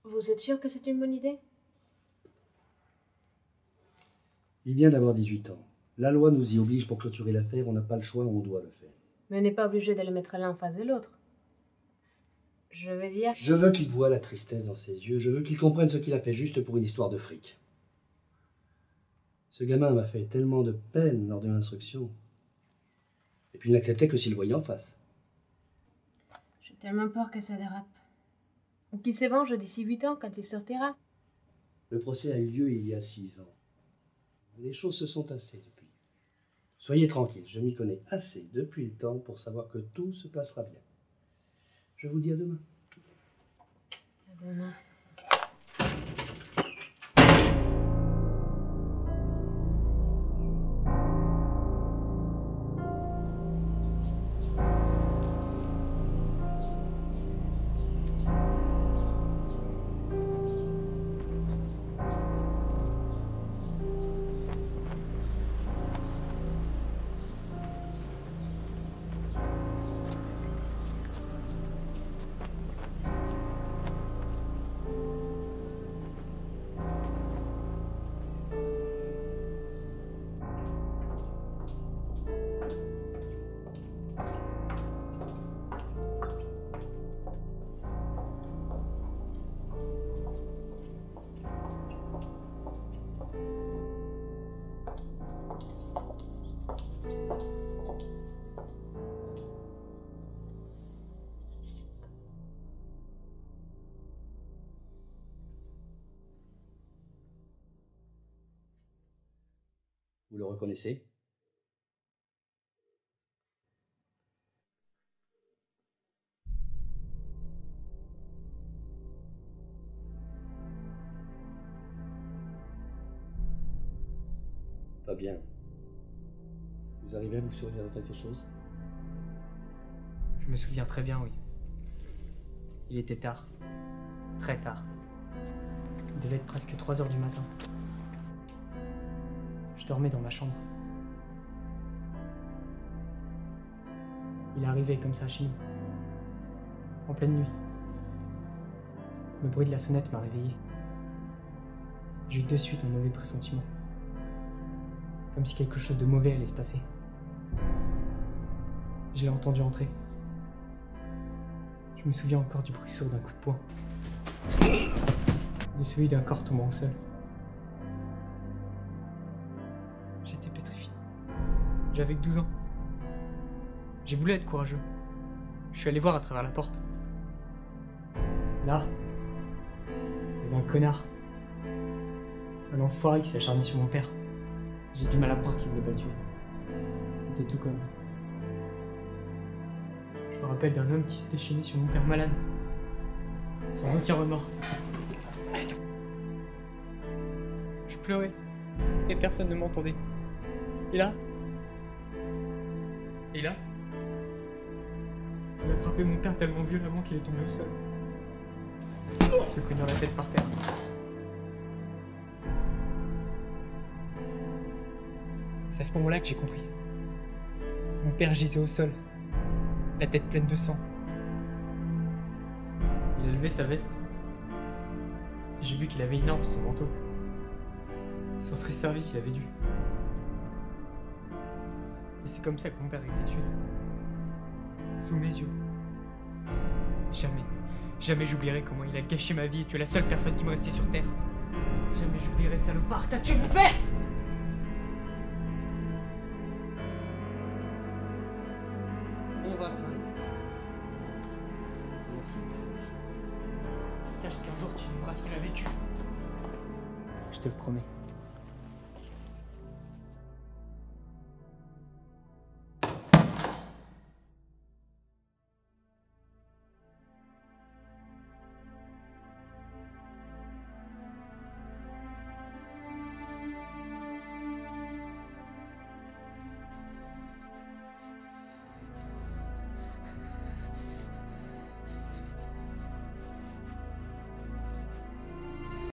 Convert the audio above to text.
Vous êtes sûr que c'est une bonne idée? Il vient d'avoir 18 ans. La loi nous y oblige pour clôturer l'affaire, on n'a pas le choix, on doit le faire. Mais on n'est pas obligé de les mettre l'un en face de l'autre. Je veux dire... Je veux qu'il voie la tristesse dans ses yeux, je veux qu'il comprenne ce qu'il a fait juste pour une histoire de fric. Ce gamin m'a fait tellement de peine lors de l'instruction. Et puis il n'acceptait que s'il le voyait en face. J'ai tellement peur que ça dérape. Ou qu'il se venge d'ici 8 ans quand il sortira. Le procès a eu lieu il y a 6 ans. Les choses se sont tassées depuis. Soyez tranquille, je m'y connais assez depuis le temps pour savoir que tout se passera bien. Je vous dis à demain. À demain. Vous le reconnaissez? Fabien, vous arrivez à vous souvenir de quelque chose? Je me souviens très bien, oui. Il était tard. Très tard. Il devait être presque 3 heures du matin. Je dormais dans ma chambre. Il est arrivé comme ça chez nous. En pleine nuit. Le bruit de la sonnette m'a réveillé. J'ai eu de suite un mauvais pressentiment. Comme si quelque chose de mauvais allait se passer. Je l'ai entendu entrer. Je me souviens encore du bruit sourd d'un coup de poing. De celui d'un corps tombant au sol. J'étais pétrifié. J'avais que 12 ans. J'ai voulu être courageux. Je suis allé voir à travers la porte. Là, il y avait un connard. Un enfoiré qui s'est acharné sur mon père. J'ai du mal à croire qu'il voulait pas le tuer. C'était tout comme... Je me rappelle d'un homme qui s'était déchaîné sur mon père malade. Sans aucun remords. Je pleurais. Et personne ne m'entendait. Et là... il a frappé mon père tellement violemment qu'il est tombé au sol. Se cognant la tête par terre. C'est à ce moment-là que j'ai compris. Mon père gisait au sol, la tête pleine de sang. Il a levé sa veste. J'ai vu qu'il avait une arme sous son manteau. Il s'en serait servi s'il avait dû. Et c'est comme ça que mon père a été tué. Sous mes yeux. Jamais j'oublierai comment il a gâché ma vie et tu es la seule personne qui me restait sur terre. Jamais j'oublierai, salopard, t'as tué mon père! On va s'arrêter. Sache qu'un jour tu vivras ce qu'il a vécu. Je te le promets.